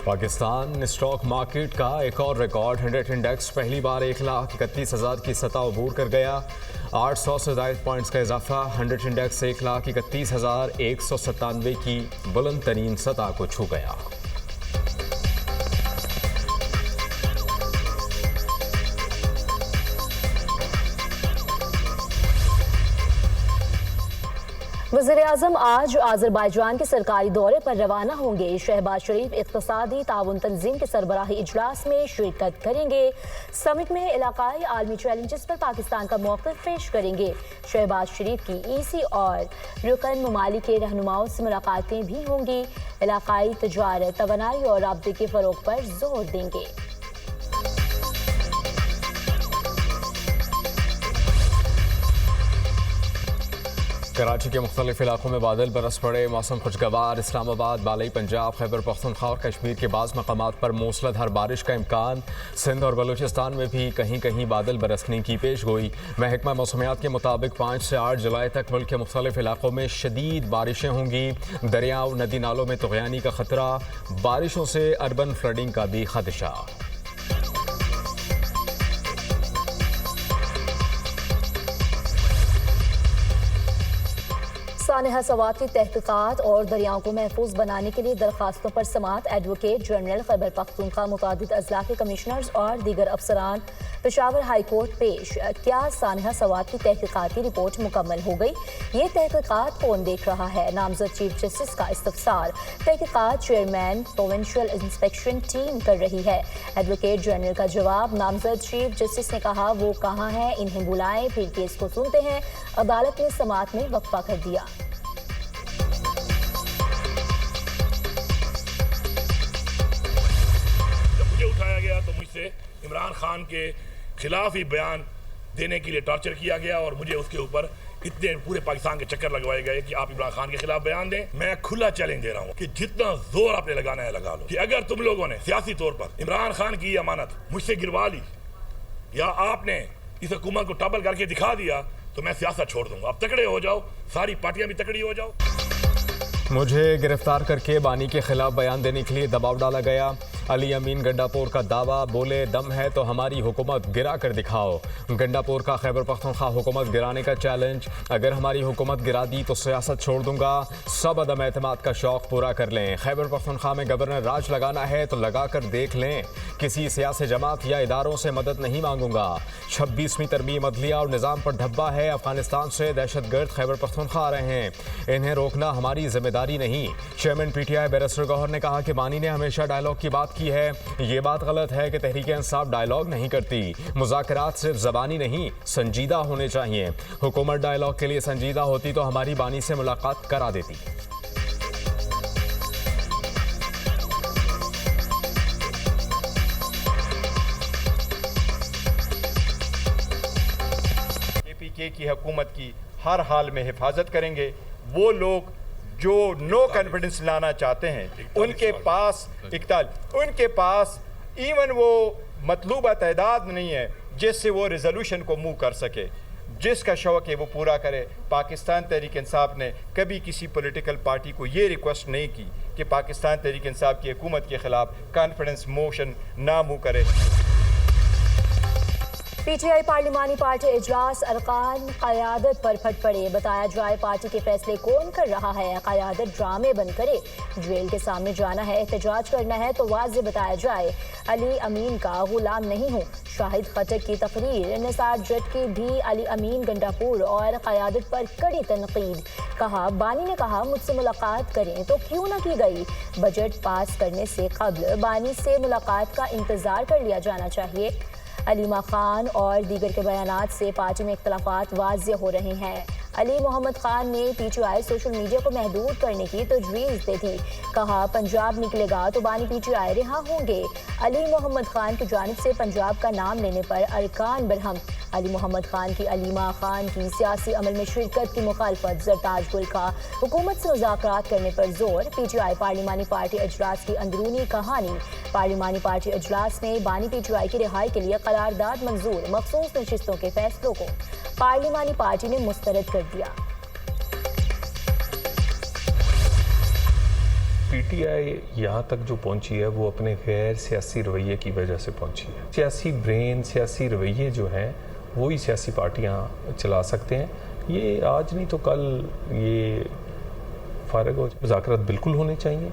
Pakistan stock market का एक और रिकॉर्ड 100 इंडेक्स पहली बार 1,31,000 की सतह अबूर कर गया। 800 से ज़ायद पॉइंट्स का इजाफा। 100 इंडेक्स 1,31,197 की बुलंद तरीन सतह को छू गया। वज़ीर-ए-आज़म आज आज़रबाईजान के सरकारी दौरे पर रवाना होंगे। शहबाज शरीफ इक़्तिसादी ताउन तंजीम के सरबराही इजलास में शिरकत करेंगे। समिट में इलाकाई आलमी चैलेंजेस पर पाकिस्तान का मौक़िफ़ पेश करेंगे। शहबाज शरीफ की EC और रुकन ममालिक के रहनुमाओं से मुलाकातें भी होंगी। इलाकाई तजारत, तवानाई और राब्ते के फ़रोग़ पर जोर देंगे। कराची के मुख्तलिफ इलाकों में बादल बरस पड़े। मौसम खुशगवार। इस्लामाबाद, बालई पंजाब, खैबर पख्तूनख्वा और कश्मीर के बाज़ मकामात पर मूसलाधार बारिश का इम्कान। सिंध और बलूचिस्तान में भी कहीं कहीं बादल बरसने की पेश गोई। महकमा मौसमियात के मुताबिक 5 से 8 जुलाई तक मुल्क के मुख्तलिफ इलाकों में शदीद बारिशें होंगी। दरियाओं, नदी नालों में तुग़यानी का खतरा। बारिशों से अर्बन फ्लडिंग का भी खदशा। सानहा सवात की तहकीकात और दरियाओं को महफूज बनाने के लिए दरखास्तों पर समाअत। एडवोकेट जनरल खैबर पख्तूनख्वा, मुतादिद अजला के कमिश्नर्स और दीगर अफसरान पेशावर हाई कोर्ट पेश। क्या सानहा सवात की तहकीकाती रिपोर्ट मुकम्मल हो गई? ये तहकीकात कौन देख रहा है? नामजद चीफ जस्टिस का इस्तफसार। तहकीकात चेयरमैन प्रोविंशियल इंस्पेक्शन टीम कर रही है। एडवोकेट जनरल का जवाब। नामजद चीफ जस्टिस ने कहा वो कहाँ हैं, इन्हें बुलाएं, फिर केस को सुनते हैं। अदालत ने समाअत में वक्फा कर दिया। उठाया गया तो मुझसे इमरान खान के खिलाफ ही बयान देने के लिए टॉर्चर किया गया और मुझे उसके ऊपर इतने पूरे पाकिस्तान के चक्कर लगवाए गए कि आप इमरान खान के खिलाफ बयान दें। मैं खुला चैलेंज दे रहा हूं कि जितना जोर आपने लगाना है लगा लो, कि अगर तुम लोगों ने सियासी तौर पर इमरान खान की अमानत मुझसे गिरवा ली या आपने इस हुकूमत को टॉपल करके दिखा दिया तो मैं सियासत छोड़ दूंगा। अब तकड़े हो जाओ, सारी पार्टियां भी तकड़ी हो जाओ। मुझे गिरफ्तार करके बानी के खिलाफ बयान देने के लिए दबाव डाला गया। अली अमीन गंडापुर का दावा। बोले दम है तो हमारी हुकूमत गिरा कर दिखाओ। गंडापुर का खैबर पख्तूनख्वा हुकूमत गिराने का चैलेंज। अगर हमारी हुकूमत गिरा दी तो सियासत छोड़ दूंगा। सब अदम एतमाद का शौक पूरा कर लें। खैबर पख्तूनख्वा में गवर्नर राज लगाना है तो लगा कर देख लें। किसी सियासी जमात या इदारों से मदद नहीं मांगूंगा। 26वीं तरमीम अदलिया और निज़ाम पर धब्बा है। अफगानिस्तान से दहशतगर्द खैबर पख्तूनख्वा आ रहे हैं, इन्हें रोकना हमारी जिम्मेदारी नहीं। चेयरमैन PTI बैरिस्टर गौहर ने कहा कि बानी ने हमेशा डायलॉग की बात की है। ये बात गलत है कि तहरीक इंसाफ डायलॉग नहीं करती। मुज़ाकरात सिर्फ ज़बानी नहीं, संजीदा होने चाहिए। हुकूमत डायलॉग के लिए संजीदा होती तो हमारी बानी से मुलाकात करा देती। KPK की हुकूमत की हर हाल में हिफाजत करेंगे। वो लोग जो नो कॉन्फिडेंस लाना चाहते हैं उनके पास इवन वो मतलूबा तादाद नहीं है जिससे वो रिजोल्यूशन को मूव कर सके। जिसका शौक है वो पूरा करे। पाकिस्तान तहरीक इंसाफ ने कभी किसी पॉलिटिकल पार्टी को ये रिक्वेस्ट नहीं की कि पाकिस्तान तहरीक इंसाफ की हुकूमत के खिलाफ कॉन्फिडेंस मोशन ना मूव करे। PTI पार्लिमानी पार्टी इजलास अरकान क़यादत पर फट पड़े। बताया जाए पार्टी के फैसले कौन कर रहा है। क़यादत ड्रामे बंद करे। जेल के सामने जाना है, एहतजाज करना है तो वाज़ेह बताया जाए। अली अमीन का गुलाम नहीं हूँ। शाहिद खटक की तकरीर। निसार जट की भी अली अमीन गंडापुर और क़यादत पर कड़ी तनकीद। कहा बानी ने कहा मुझसे मुलाकात करें तो क्यों ना की गई। बजट पास करने से कबल बानी से मुलाकात का इंतज़ार कर लिया जाना चाहिए। अलीमा खान और दीगर के बयानात से पार्टी में इख्तलाफात वाज़ेह हो रहे हैं। अली मोहम्मद खान ने PTI सोशल मीडिया को महदूद करने की तजवीज़ दी थी। कहा पंजाब निकलेगा तो बानी PTI रिहा होंगे। अली मोहम्मद खान की जानिब से पंजाब का नाम लेने पर अरकान बरहम। अली मोहम्मद खान की अलीमा खान की सियासी अमल में शिरकत की मुखालफत। जरताज गुल का हुकूमत से मुज़ाकरात करने पर जोर। PTI पार्लिमानी पार्टी इजलास की अंदरूनी कहानी। पार्लिमानी पार्टी इजलास में बानी PTI की रिहाई के लिए करारदाद मंजूर। मखसूस नशिस्तों के फैसलों को पार्लिमानी पार्टी ने मुस्तरद कर दिया। पीटीआई यहाँ तक जो पहुँची है वो अपने गैर सियासी रवैये की वजह से पहुँची है। सियासी ब्रेन, सियासी रवैये जो हैं वही सियासी पार्टियाँ चला सकते हैं। ये आज नहीं तो कल ये फारग हो। मुज़ाकरात बिल्कुल होने चाहिए।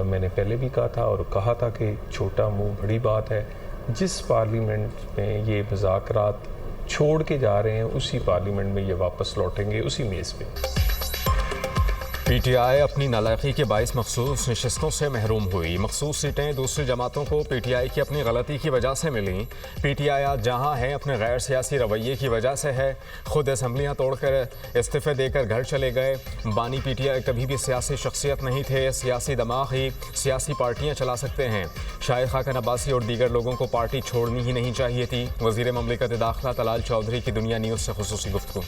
मैंने पहले भी कहा था और कहा था कि छोटा मुँह बड़ी बात है। जिस पार्लियामेंट में ये मुज़ाकरात छोड़ के जा रहे हैं उसी पार्लियामेंट में ये वापस लौटेंगे, उसी मेज़ पे। पीटीआई अपनी नालायकी के बाइस मखसूस नशिस्तों से महरूम हुई। मखसूस सीटें दूसरी जमातों को पीटीआई की अपनी गलती की वजह से मिली। पीटीआई आज जहां है अपने गैर सियासी रवैये की वजह से है। खुद असम्बलियां तोड़कर इस्तीफे देकर घर चले गए। बानी पीटीआई कभी भी सियासी शख्सियत नहीं थे। सियासी दिमाग ही सियासी पार्टियां चला सकते हैं। शाहिद खाकन अब्बासी और दीगर लोगों को पार्टी छोड़नी ही नहीं चाहिए थी। वज़ीर ममलिकत दाखिला तलाल चौधरी की दुनिया न्यूज़ से खुसूसी गुफ्तगू।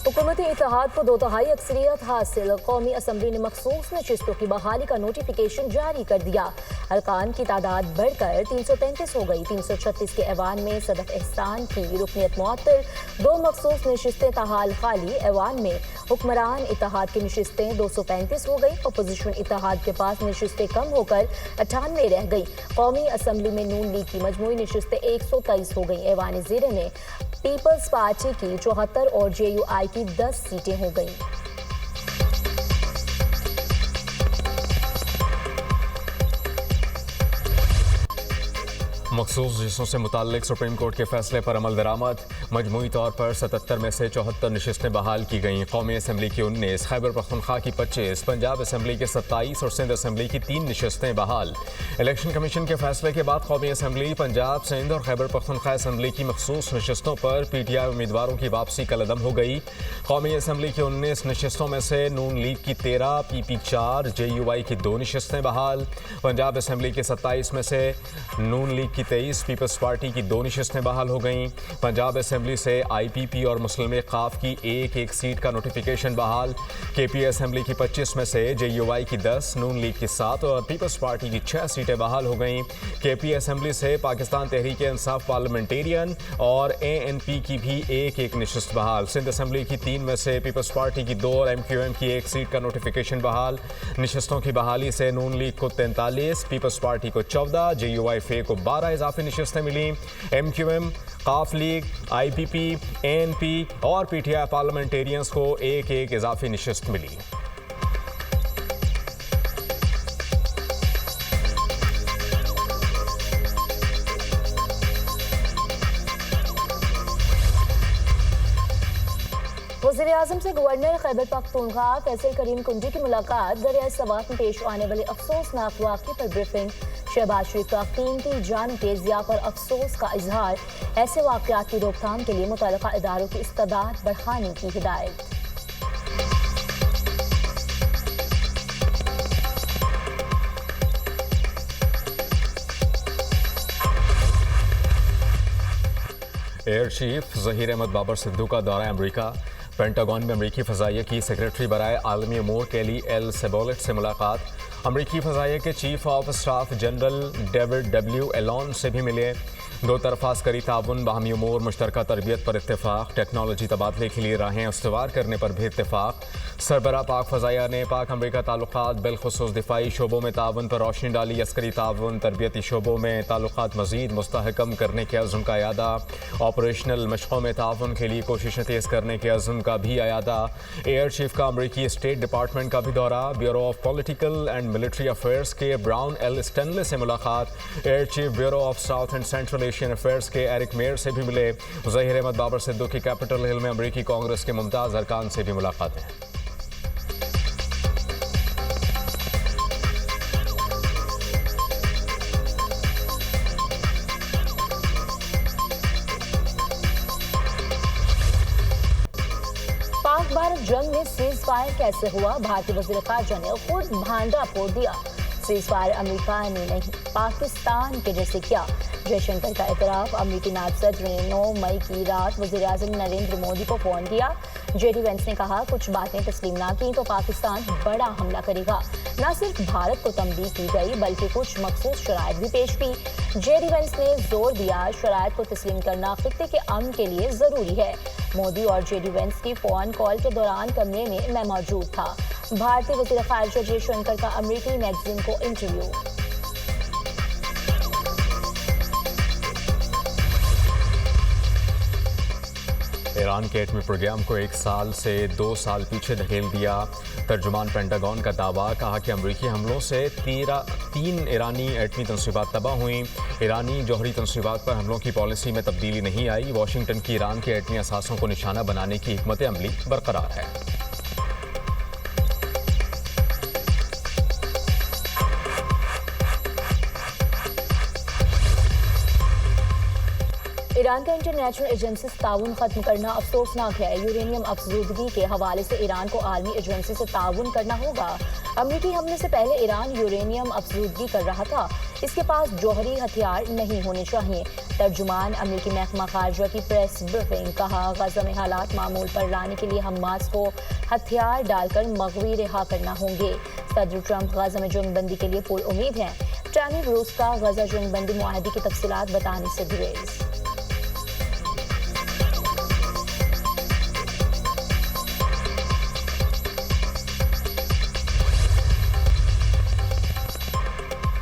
हुकूमती इत्तेहाद को 2/3 अक्सरियत हासिल। कौमी असम्बली ने मखसूस नशिस्तों की बहाली का नोटिफिकेशन जारी कर दिया। अरकान की तादाद बढ़कर 335 हो गई। 336 के ऐवान में सदफ एहसान की रुकनियत मुअत्तल। 2 मखसूस नशिस्तें ताहाल खाली। ऐवान में हुक्मरान इत्तेहाद की नशिस्तें 235 हो गई। अपोजिशन इत्तेहाद के पास नशिस्तें कम होकर 98 रह गई। कौमी असम्बली में नून लीग की मजमूई नशिस्तें 123 हो गई। ऐवान ज़ीरे में पीपल्स पार्टी की 74 और JUI की 10 सीटें हो गई। मखसूस जिसों से मुताल्लिक सुप्रीम कोर्ट के फैसले पर अमल दरामद। मजमूई तौर पर 77 में से 74 नशिस्तें बहाल की गईं। कौमी असम्बली की 19, खैबर पख्तूनख्वा की 25, पंजाब असम्बली की 27 और सिंध असम्बली की 3 नशिस्तें बहाल। इलेक्शन कमीशन के फैसले के बाद कौमी असम्बली, पंजाब, सिंध और खैबर पख्तूनख्वा असम्बली की मखसूस नशिस्तों पर पीटीआई उम्मीदवारों की वापसी कलअदम हो गई। कौमी असम्बली की 19 नशिस्तों में से नून लीग की 13, PP 4, JUI की 2 नशिस्तें बहाल। पंजाब असम्बली के 27 में से नून लीग की 23, पीपल्स पार्टी की 2 नशिस्तें बहाल हो गईं। पंजाब असम्बली से IPP और मुस्लिम काफ की एक सीट का नोटिफिकेशन बहाल। KP असम्बली की 25 में से JUI की 10, नून लीग की 7 और पीपल्स पार्टी की 6 सीटें बहाल हो गईं। KP असम्बली से पाकिस्तान तहरीक इंसाफ पार्लियामेंटेरियन और ANP की भी एक नशिस्त बहाल। सिंध असम्बली की 3 में से पीपल्स पार्टी की 2 और MQM की 1 सीट का नोटिफिकेशन बहाल। नशिस्तों की बहाली से नून लीग को 43, पीपल्स पार्टी को 14, JUI फे को 12 इजाफी नशिस्तें मिली। MQM, काफ लीग, IPP, ANP और PTI पार्लियामेंटेरियंस को एक इजाफी नशिस्त मिली। वज़ीर-ए-आज़म से गवर्नर खैबर पख्तूनख्वा फैसल करीम कुंजी की मुलाकात। दरियाए सवात में पेश आने वाले अफसोसनाक वाक़े पर ब्रीफिंग। शहबाज शरीफ का कीमती जान के ज़िया पर अफसोस का इजहार। ऐसे वाक़यात की रोकथाम के लिए मुतल्लिक़ा इदारों की इस्तादाद बढ़ाने की हिदायत। एयर चीफ ज़हीर अहमद बाबर सिद्धू का दौरा अमरीका। पेंटागन में अमरीकी फ़ज़ाइया की सेक्रेटरी बराए आलमी उमूर केली एल सेबोलेट से मुलाकात। अमरीकी फ़ज़ाइया के chief of staff general David W. Elon से भी मिले। दो तरफ़ा अस्करी ताउन, बाहमी उमूर, मुश्तरका तरबियत पर इत्तेफाक। टेक्नोलॉजी तबादले के लिए राहें इस्तवार करने पर भी इत्तेफाक। सरबरा पाक फ़ज़ाइया ने पाक अमरीका ताल्लुकात बिलखुसूस दिफाई शोबों में ताउन पर रोशनी डाली। अस्करी ताउन, तरबियती शोबों में ताल्लुकात मज़ीद मुस्तहकम करने के अज़्म का अयादा। ऑपरेशनल मशक़ों में ताउन के लिए कोशिशें तेज़ करने के अज़्म का भी अयादा। एयर चीफ का अमरीकी स्टेट डिपार्टमेंट का भी दौरा। Bureau of political and military affairs के ब्राउन एल स्टैनले से मुलाकात। Air chief bureau of south and central Asian affairs के एरिक मेयर से भी मिले। ज़हीर अहमद बाबर सिद्धू की कैपिटल हिल में अमरीकी कांग्रेस के मुमताज़ अरकान से भी मुलाकातें। पाक भारत जंग में सीज फायर कैसे हुआ? भारतीय वज़ीर ख़ारजा ने खुद भांडा फोड़ दिया। सीज फायर अमेरिका ने नहीं, पाकिस्तान के जैसे किया। जयशंकर का इतराफ़। अमेरिकी नायब सदर ने 9 मई की रात वज़ीर आज़म नरेंद्र मोदी को फ़ोन किया। JD वेंस ने कहा कुछ बातें तस्लीम ना की तो पाकिस्तान बड़ा हमला करेगा। न सिर्फ भारत को तंबीह की गई बल्कि कुछ मखसूस शराइत भी पेश की। जेडी वेंस ने जोर दिया शराइत को तस्लीम करना खित्ते के अमन के लिए जरूरी है। मोदी और जेडी वेंस की फोन कॉल के दौरान कमरे में मैं मौजूद था। भारतीय वज़ीर ख़ारिजा जयशंकर का अमेरिकी मैगजीन को इंटरव्यू। ईरान के एटमी प्रोग्राम को 1 साल से 2 साल पीछे धकेल दिया। तर्जुमान पेंटागन का दावा, कहा कि अमरीकी हमलों से 3 ईरानी एटमी तंसीबात तबाह हुई। ईरानी जौहरी तंसीबात पर हमलों की पॉलिसी में तब्दीली नहीं आई। वाशिंगटन की ईरान के एटमी असासों को निशाना बनाने की हिकमत अमली बरकरार है। ईरान का इंटरनेशनल एजेंसी से ताउन खत्म करना अफसोसनाक है। यूरेनियम अफजूदगी के हवाले से ईरान को आलमी एजेंसी से ताउन करना होगा। अमरीकी हमले से पहले ईरान यूरेनियम अफजूदगी कर रहा था। इसके पास जौहरी हथियार नहीं होने चाहिए। तर्जुमान अमरीकी महकमा खारजा की प्रेस ब्रीफिंग, कहा गजा में हालात मामूल पर लाने के लिए हमास को हथियार डालकर मग़वी रिहा करना होंगे। सदर ट्रंप गजा में जंगबंदी के लिए पुर उम्मीद हैं। टाइम रूस का गजा जंगबंदी मुआहदे की तफसीलात बताने से गुरेज।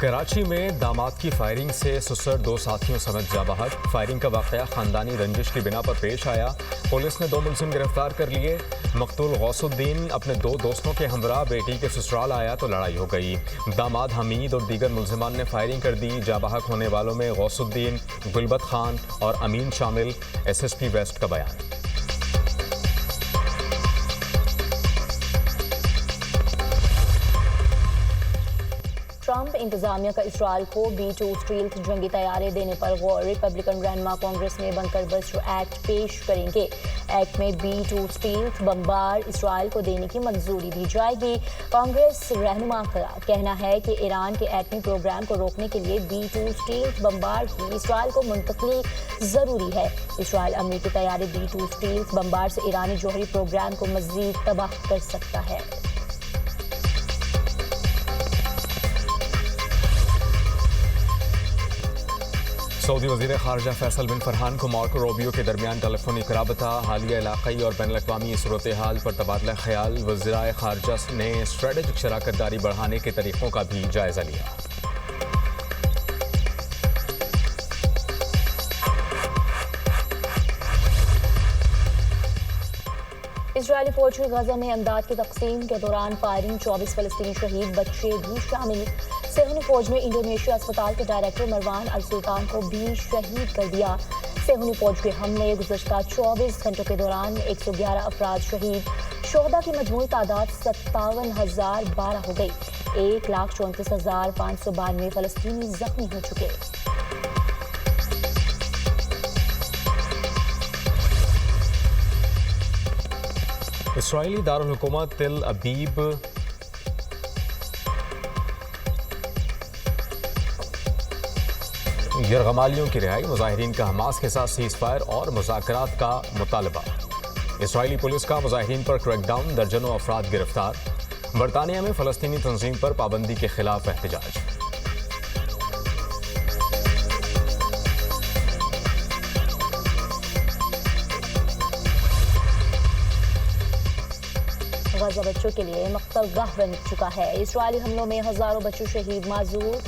कराची में दामाद की फायरिंग से सुसर 2 साथियों समेत जा बहक। फायरिंग का वाक़या खानदानी रंजिश की बिना पर पेश आया। पुलिस ने 2 मुलजिम गिरफ्तार कर लिए। मकतूल गौसुद्दीन अपने 2 दोस्तों के हमरा बेटी के ससुराल आया तो लड़ाई हो गई। दामाद हमीद और दीगर मुलजिमान ने फायरिंग कर दी। जा बहक होने वालों में गौसुद्दीन, गुलबत खान और अमीन शामिल। SSP वेस्ट का बयान। ट्रंप इंतजामिया का इसराइल को B-2 स्टील्थ जंगी तैयारे देने पर गौर। रिपब्लिकन रहनुमा कांग्रेस में बंकर बस्टर एक्ट पेश करेंगे। एक्ट में B-2 स्टील्थ बमबार इसराइल को देने की मंजूरी दी जाएगी। कांग्रेस रहनुमा का कहना है कि ईरान के एटमी प्रोग्राम को रोकने के लिए B-2 स्टील्थ बमबार की इसराइल को मुंतकली जरूरी है। इसराइल अमरीकी तैयारे B-2 स्टील्थ बमबार से ईरानी जौहरी प्रोग्राम को मजीद तबाह कर सकता है। सऊदी वज़ीर ख़ारिजा फैसल बिन फरहान को मार्को रोबियो के दरमियान टेलीफोनिक राबता, हालिया इलाक़ाई और बैनुल-अक़वामी सूरत हाल पर तबादला ख्याल। वज़ीराए ख़ारिजा ने स्ट्रेटेजिक शराकत दारी बढ़ाने के तरीक़ों का भी जायज़ा लिया। इजरायली फौज की गजा में इमदाद की तकसीम के दौरान फायरिंग, 24 फ़लस्तीनी शहीद, बच्चे भी शामिल। सेहूनी फौज ने इंडोनेशिया अस्पताल के डायरेक्टर मरवान अल सुल्तान को भी शहीद कर दिया। सेहूनी फौज के हमले गुज़श्ता 24 घंटों के दौरान 111 अफराद शहीद। शोहदा की मजमूई तादाद 57,012 हो गई। 1,34,592 फ़लस्तीनी जख्मी हो चुके। इसराइली दारुल हुकूमत तेल अबीब यरगमालियों की रिहाई, मुजाहिरीन का हमास के साथ सीज़ फायर और मुज़ाकरात का मुतालबा। इसराइली पुलिस का मुजाहिरीन पर क्रैकडाउन, दर्जनों अफराद गिरफ्तार। बरतानिया में फ़लस्तीनी तंजीम पर पाबंदी के खिलाफ एहतजाज। गजा बच्चों के लिए मक़तलगाह बन चुका है। इसराइली हमलों में हज़ारों बच्चों शहीद, माजूर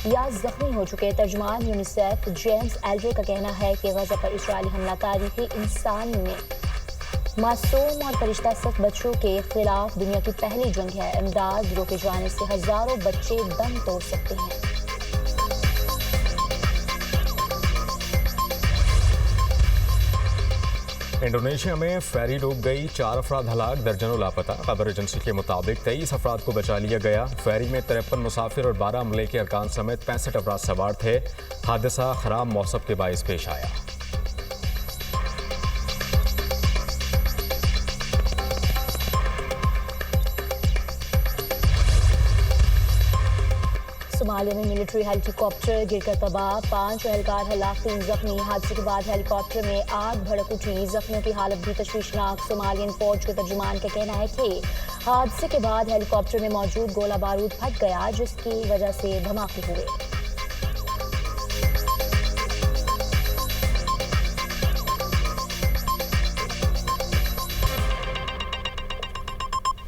या जख्मी हो चुके। तर्जुमान यूनिसेफ जेम्स एल्डर का कहना है कि गजा पर इसराइली हमला तारीख़ी इंसान में मासूम और फरिश्ता सख्त बच्चों के खिलाफ दुनिया की पहली जंग है। इमदाद रोके जाने से हज़ारों बच्चे दम तोड़ सकते हैं। इंडोनेशिया में फेरी डूब गई, 4 अफराद हलाक, दर्जनों लापता। खबर एजेंसी के मुताबिक 23 अफराद को बचा लिया गया। फेरी में 53 मुसाफिर और 12 अमले के अरकान समेत 65 अफराद सवार थे। हादसा खराब मौसम के बाइस पेश आया। सोमालिया में मिलिट्री हेलीकॉप्टर गिरकर तबाह, 5 एहलकार हलाक, 3 जख्मी। हादसे के बाद हेलीकॉप्टर में आग भड़क उठी, जख्मियों की हालत भी तशवीशनाक। सोमालियन फौज के तर्जुमान का कहना है कि हादसे के बाद हेलीकॉप्टर में मौजूद गोला बारूद फट गया, जिसकी वजह से धमाके हुए।